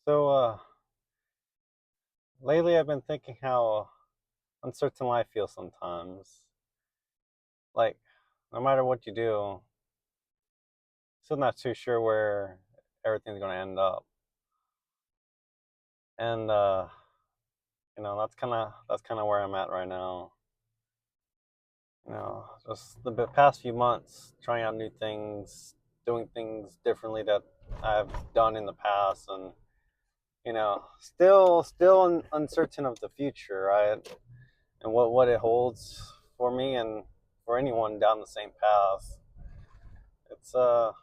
So, lately I've been thinking how uncertain life feels sometimes. Like, no matter what you do, still not too sure where everything's going to end up. And that's kind of where I'm at right now. Just the past few months, trying out new things, doing things differently that I've done in the past, and still uncertain of the future, right? And what it holds for me and for anyone down the same path. It's a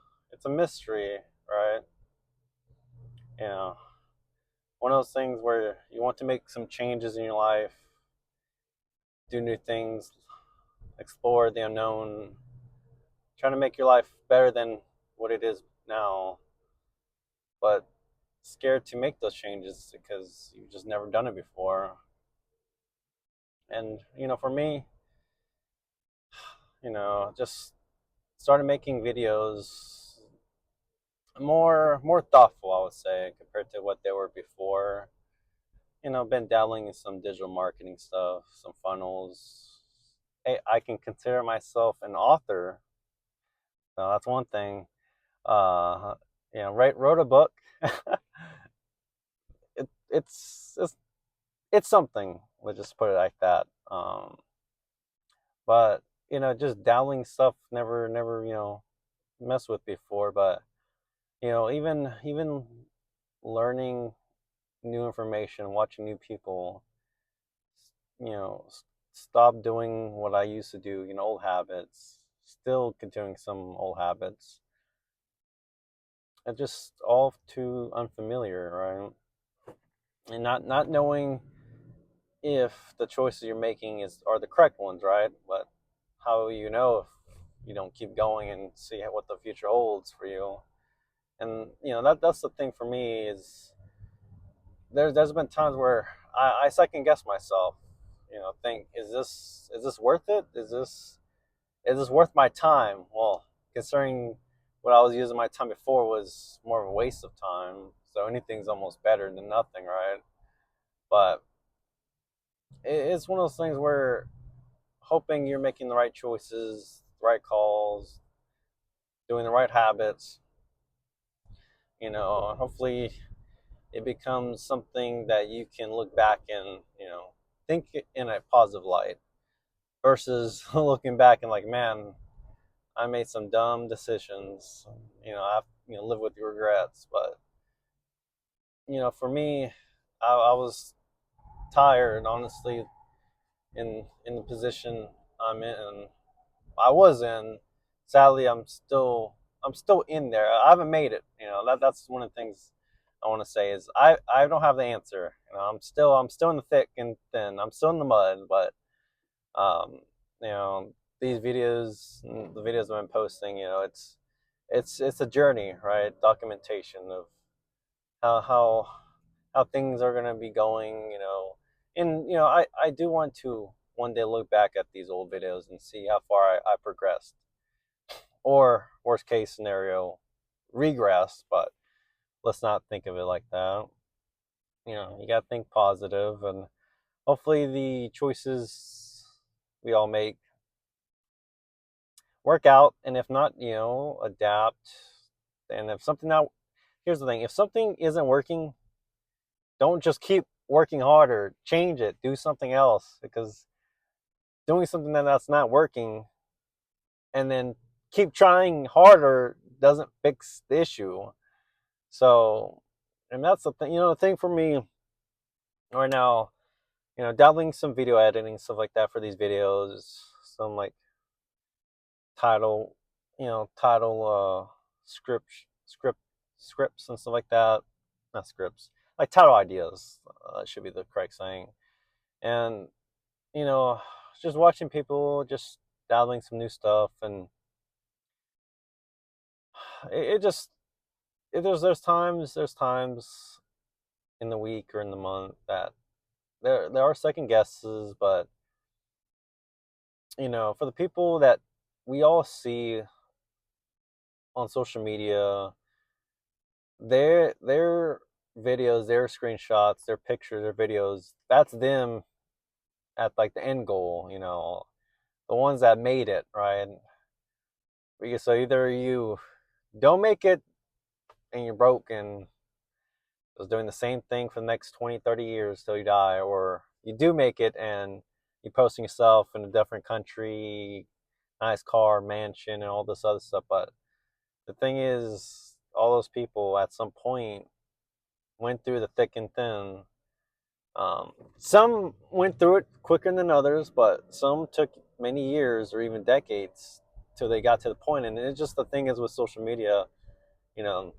mystery, right? You know, one of those things where you want to make some changes in your life, do new things, explore the unknown, trying to make your life better than what it is now, but scared to make those changes because you've just never done it before. And for me, just started making videos more thoughtful, I would say, compared to what they were before. Been dabbling in some digital marketing stuff, some funnels. Hey, I can consider myself an author. So that's one thing. Uh, wrote a book. It's something. Let's just put it like that. But just dabbling stuff never messed with before. But even learning new information, watching new people, stop doing what I used to do, old habits, still continuing some old habits. It's just all too unfamiliar, right? And not knowing if the choices you're making are the correct ones, right? But how if you don't keep going and see what the future holds for you? And that's the thing for me is there's been times where I second guess myself. Think is this worth it? Is this worth my time? Well, considering what I was using my time before was more of a waste of time, so anything's almost better than nothing, right? But it's one of those things where hoping you're making the right choices, the right calls, doing the right habits, hopefully it becomes something that you can look back and, think in a positive light versus looking back and like, man, I made some dumb decisions. I have live with the regrets. But for me, I was tired, honestly, in the position I'm in. And I was in. Sadly, I'm still in there. I haven't made it. That's one of the things I want to say is I don't have the answer. I'm still in the thick and thin. I'm still in the mud, but um, you know, these videos, the videos I've been posting, it's a journey, right? Documentation of how how how things are gonna be going, and I do want to one day look back at these old videos and see how far I progressed, or worst case scenario, regress. But let's not think of it like that. You gotta think positive, and hopefully the choices we all make work out, and if not, adapt. And if something not here's the thing, if something isn't working, don't just keep working harder, change it, do something else, because doing something that's not working and then keep trying harder doesn't fix the issue. So, and that's the thing for me right now, dabbling some video editing, stuff like that for these videos, some like title, script, script, scripts and stuff like that. Not scripts, like title ideas, should be the correct saying. And you know, just watching people just dabbling some new stuff, and it just there's times in the week or in the month that there are second guesses. But for the people that we all see on social media, they're videos, their screenshots, their pictures, their videos. That's them at like the end goal, the ones that made it, right? So either you don't make it and you're broke and was doing the same thing for the next 20, 30 years till you die, or you do make it and you're posting yourself in a different country, nice car, mansion, and all this other stuff. But the thing is, all those people at some point went through the thick and thin. Some went through it quicker than others, but some took many years or even decades till they got to the point. And it's just the thing is with social media, you know,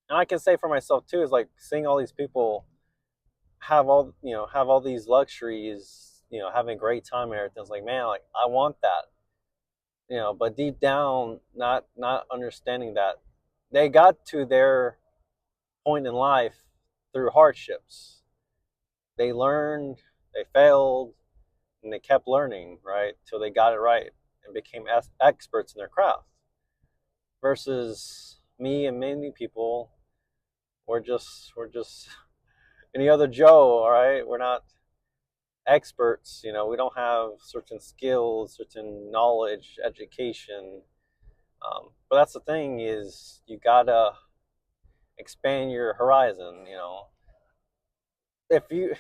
and I can say for myself too, is like seeing all these people have all these luxuries, having a great time and everything. It's like, man, like I want that, but deep down, not understanding that they got to their point in life through hardships. They learned, they failed, and they kept learning, right, till they got it right and became experts in their craft. Versus me and many people, we're just any other Joe, all right? We're not experts. We don't have certain skills, certain knowledge, education. But that's the thing is you gotta expand your horizon. If you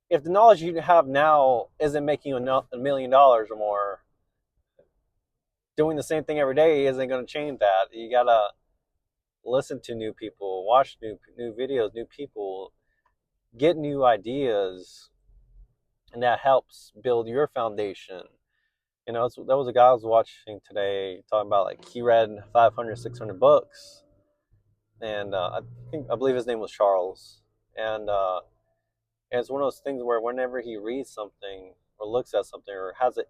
if the knowledge you have now isn't making you $1 million or more, doing the same thing every day isn't going to change that. You gotta listen to new people, watch new videos, new people, get new ideas, and that helps build your foundation. There was a guy I was watching today talking about like he read 500, 600 books, and I believe his name was Charles, and it's one of those things where whenever he reads something or looks at something or has it,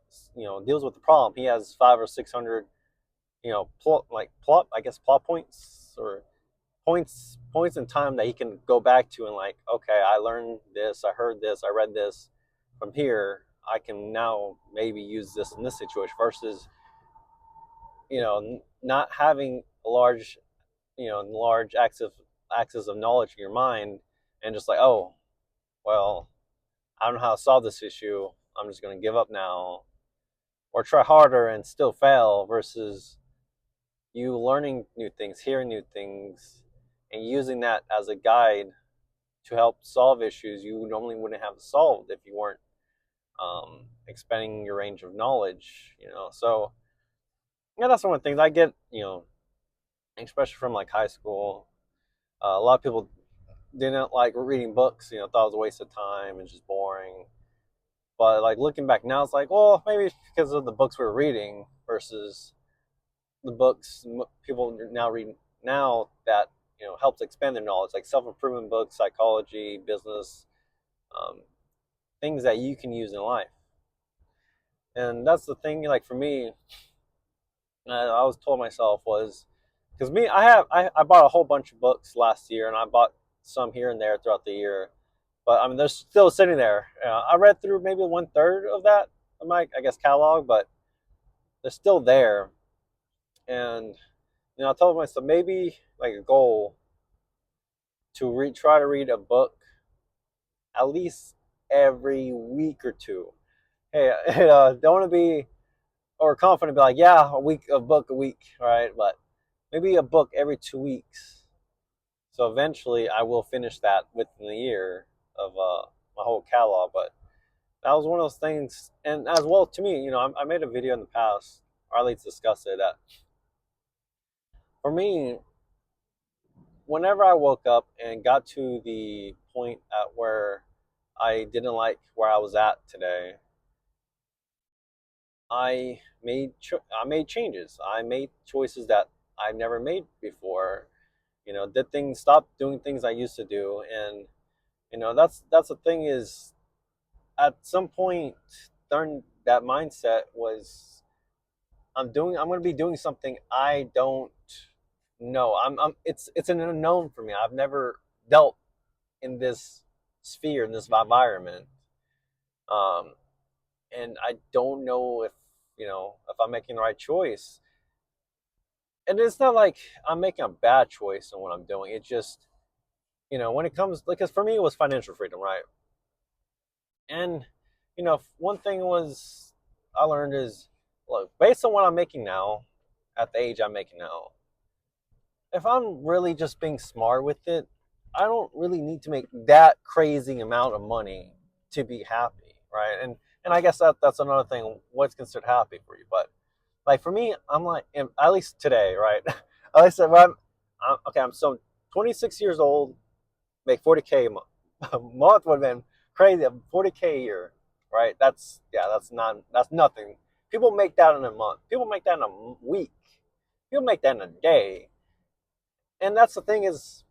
deals with the problem, he has 500 or 600, plot, I guess, plot points or points in time that he can go back to and like, okay, I learned this, I heard this, I read this. From here, I can now maybe use this in this situation versus not having a large access of knowledge in your mind and just like, oh, well, I don't know how to solve this issue. I'm just going to give up now or try harder and still fail versus you learning new things, hearing new things, and using that as a guide to help solve issues you normally wouldn't have solved if you weren't expanding your range of knowledge. So yeah, that's one of the things I get. Especially from like high school, a lot of people didn't like reading books. Thought it was a waste of time and just boring. But like looking back now, it's like, well, maybe it's because of the books we were reading versus the books people now read now that helps expand their knowledge, like self-improvement books, psychology, business, um, things that you can use in life. And that's the thing. Like for me, I was told myself was because me, I bought a whole bunch of books last year, and I bought some here and there throughout the year. But I mean, they're still sitting there. I read through maybe 1/3 of that of my, I guess, catalog, but they're still there. And I told myself maybe like a goal to try to read a book at least every week or two. Hey, don't want to be overconfident, be like, yeah, a book a week, right? But maybe a book every 2 weeks. So eventually, I will finish that within the year of my whole catalog. But that was one of those things, and as well to me, I made a video in the past, or at least discussed it. That for me, whenever I woke up and got to the point at where I didn't like where I was at today, I made changes. I made choices that I never made before. Did things, stop doing things I used to do, and that's the thing is at some point during that mindset was I'm going to be doing something I don't know. It's an unknown for me. I've never dealt in this sphere, in this environment, um, and I don't know if I'm making the right choice. And it's not like I'm making a bad choice in what I'm doing. It's just when it comes, because for me it was financial freedom, right? And one thing was I learned is, look, based on what I'm making now, at the age I'm making now, if I'm really just being smart with it, I don't really need to make that crazy amount of money to be happy, right? And I guess that's another thing. What's considered happy for you? But like for me, I'm like, at least today, right? At least okay. I'm so 26 years old, make 40K a month. A month would have been crazy. 40K a year, right? That's nothing. People make that in a month. People make that in a week. People make that in a day. And that's the thing is,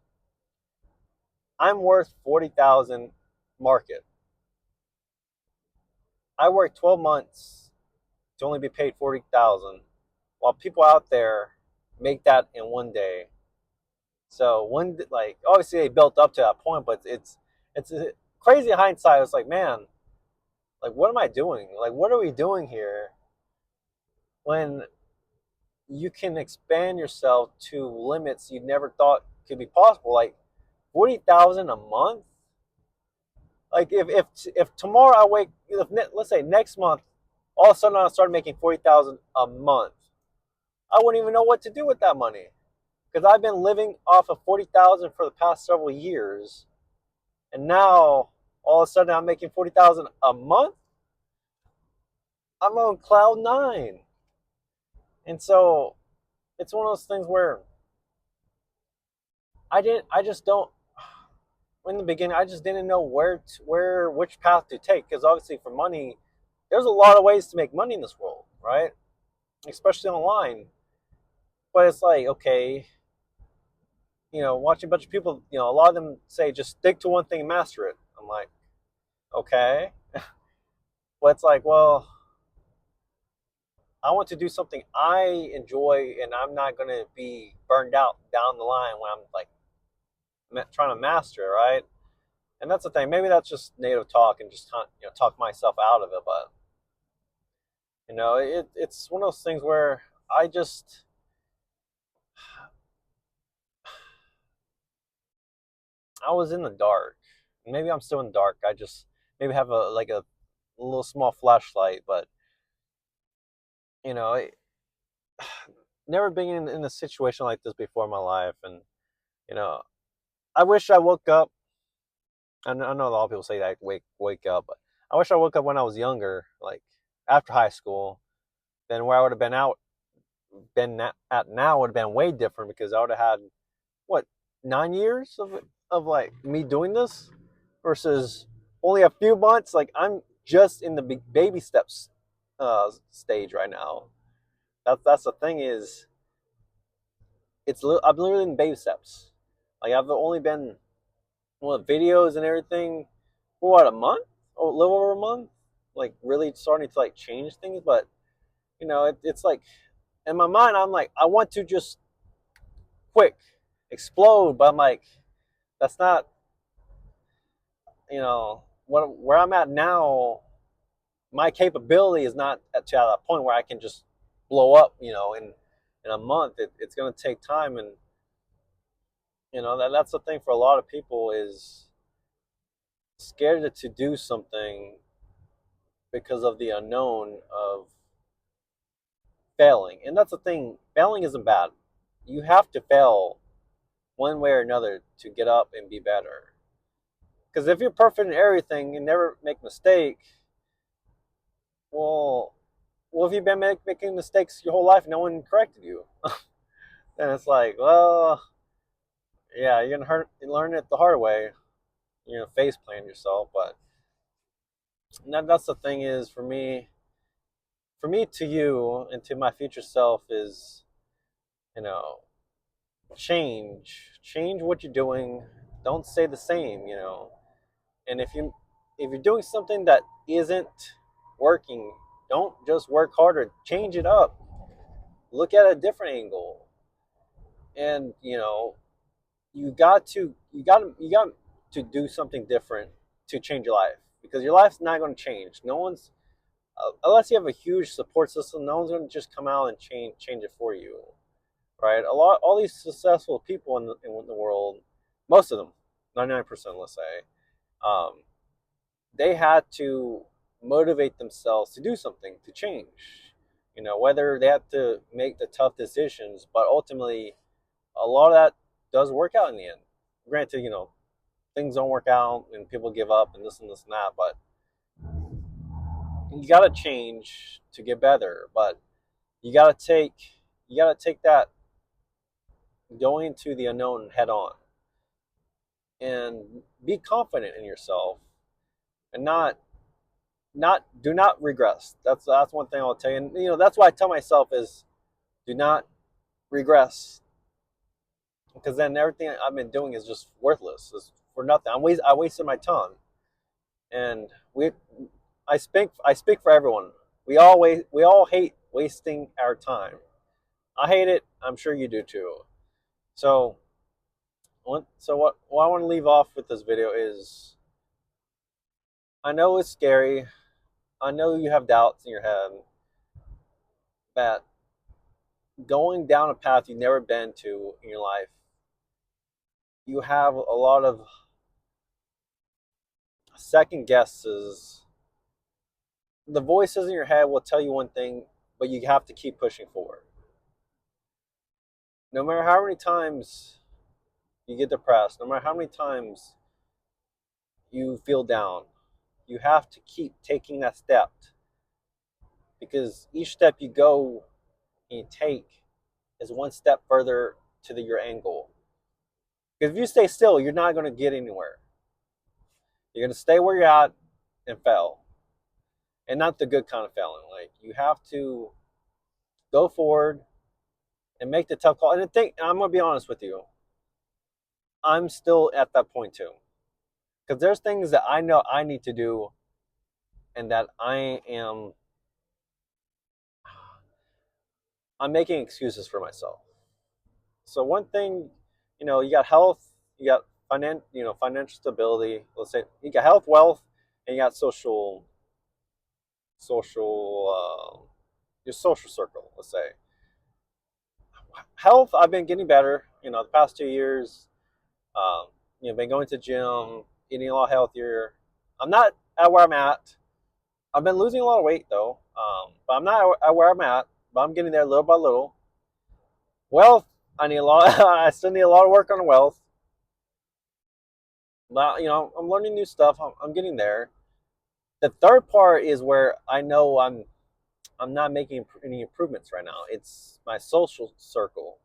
I'm worth 40,000 market. I worked 12 months to only be paid 40,000, while people out there make that in one day. So one, like, obviously they built up to that point, but it's a crazy hindsight. It's like, man, like, what am I doing? Like, what are we doing here when you can expand yourself to limits you never thought could be possible? Like 40,000 a month. Like if tomorrow I wake, let's say next month, all of a sudden I started making 40,000 a month, I wouldn't even know what to do with that money because I've been living off of 40,000 for the past several years, and now all of a sudden I'm making 40,000 a month. I'm on cloud nine, and so it's one of those things where I just don't. In the beginning, I just didn't know which path to take because obviously for money, there's a lot of ways to make money in this world, right? Especially online. But it's like, okay, watching a bunch of people, a lot of them say just stick to one thing and master it. I'm like, okay. But it's like, well, I want to do something I enjoy and I'm not going to be burned out down the line when I'm like trying to master it, right? And that's the thing. Maybe that's just native talk and just talk myself out of it. But it's one of those things where I just I was in the dark. Maybe I'm still in the dark. I just maybe have a little small flashlight, but you know, never been in a situation like this before in my life, and you know, I wish I woke up. I know a lot of people say that wake up, but I wish I woke up when I was younger, like after high school. Then where I would have been at now would have been way different because I would have had what 9 years of like me doing this versus only a few months. Like I'm just in the baby steps stage right now. That's the thing is I'm literally in baby steps. Like I've only been videos and everything for what, a month or a little over a month. Like really starting to like change things, but it's like in my mind I'm like I want to just quick explode, but I'm like that's not where I'm at now. My capability is not at that point where I can just blow up, in a month. It's going to take time, and that's the thing for a lot of people is scared to do something because of the unknown of failing. And that's the thing, failing isn't bad. You have to fail one way or another to get up and be better. Because if you're perfect in everything and never make mistake, well, if you've been making mistakes your whole life and no one corrected you, then it's like, well, yeah, you're gonna learn it the hard way. You're gonna face plan yourself, but that's the thing is for me to you and to my future self is, you know, change what you're doing. Don't stay the same, And if you're doing something that isn't working, don't just work harder. Change it up. Look at a different angle, and you got to do something different to change your life because your life's not going to change. No one's unless you have a huge support system. No one's going to just come out and change it for you, right? All these successful people in the world, most of them, 99%, let's say, um, they had to motivate themselves to do something, to change. Whether they had to make the tough decisions, but ultimately, a lot of that does work out in the end. Granted, things don't work out and people give up and this and this and that, but you got to change to get better. But you got to take that going into the unknown head on and be confident in yourself and not do not regress. That's one thing I'll tell you. And that's why I tell myself is do not regress, because then everything I've been doing is just worthless. It's for nothing. I wasted my time. And I speak for everyone. We all hate wasting our time. I hate it. I'm sure you do too. So what I want to leave off with this video is, I know it's scary. I know you have doubts in your head that going down a path you've never been to in your life, you have a lot of second guesses. The voices in your head will tell you one thing, but you have to keep pushing forward. No matter how many times you get depressed, no matter how many times you feel down, you have to keep taking that step, because each step you go and you take is one step further to your end goal. Because if you stay still, you're not going to get anywhere. You're going to stay where you're at and fail. And not the good kind of failing. Like, you have to go forward and make the tough call. And I'm going to be honest with you, I'm still at that point too. Because there's things that I know I need to do and that I'm making excuses for myself. So one thing, you got health, you got financial stability. Let's say you got health, wealth, and you got your social circle. Let's say health. I've been getting better. The past 2 years. Been going to the gym, eating a lot healthier. I'm not at where I'm at. I've been losing a lot of weight though, but I'm not at where I'm at. But I'm getting there little by little. Wealth, I need a lot. I still need a lot of work on wealth. But I'm learning new stuff. I'm getting there. The third part is where I know I'm not making any improvements right now. It's my social circle.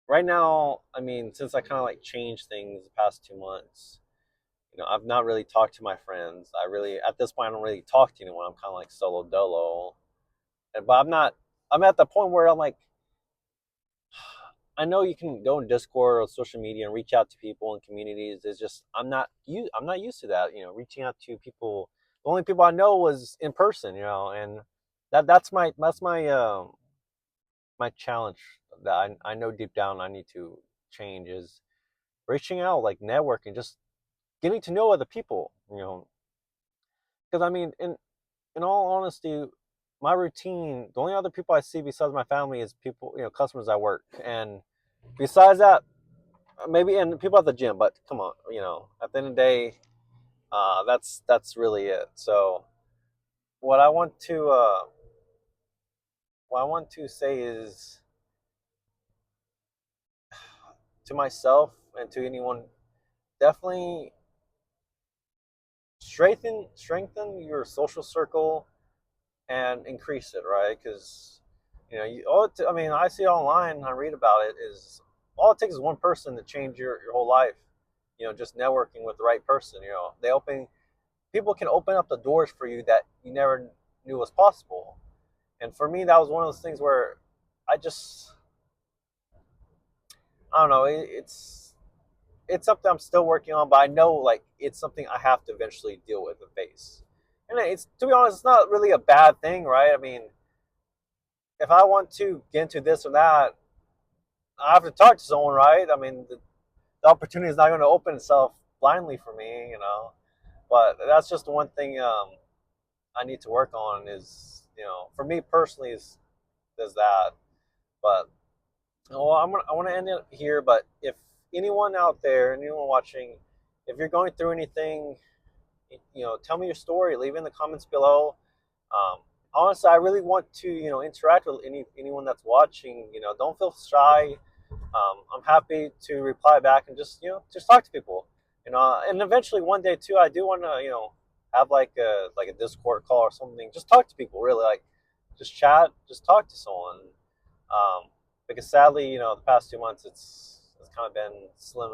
Right now, I mean, since I kind of like changed things the past 2 months, I've not really talked to my friends. At this point, I don't really talk to anyone. I'm kind of like solo dolo. But I'm at the point where I'm like, I know you can go in Discord or social media and reach out to people in communities. It's just I'm not used to that. Reaching out to people. The only people I know was in person. And that's my challenge that I know deep down I need to change is reaching out, like networking, just getting to know other people. Because I mean, in all honesty, my routine, the only other people I see besides my family is people, customers at work, and besides that, maybe and people at the gym. But come on, at the end of the day, that's really it. So what I want to uh, what I want to say is to myself and to anyone, definitely strengthen your social circle and increase it, right? Because I mean, I see it online, I read about it, is all it takes is one person to change your whole life. Just networking with the right person. People can open up the doors for you that you never knew was possible. And for me, that was one of those things where I just, I don't know, it's something I'm still working on, but I know like it's something I have to eventually deal with and face. And it's, to be honest, it's not really a bad thing, right? I mean, if I want to get into this or that, I have to talk to someone, right? I mean, the opportunity is not going to open itself blindly for me. But that's just one thing I need to work on is, for me personally, is that. But well, I want to end it here. But if anyone out there, anyone watching, if you're going through anything, tell me your story. Leave it in the comments below. Um, Honestly, I really want to, interact with anyone that's watching. Don't feel shy. I'm happy to reply back and just talk to people. And eventually one day too, I do want to, have like a Discord call or something. Just talk to people, really, like just chat, just talk to someone. Um, because sadly, the past 2 months, it's kind of been slim,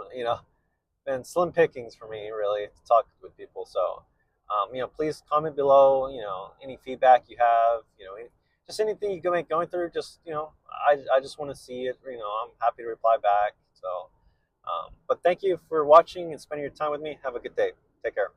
been slim pickings for me, really, to talk with people. So, please comment below, any feedback you have, just anything you going through. Just, I just want to see it. I'm happy to reply back. So, but thank you for watching and spending your time with me. Have a good day. Take care.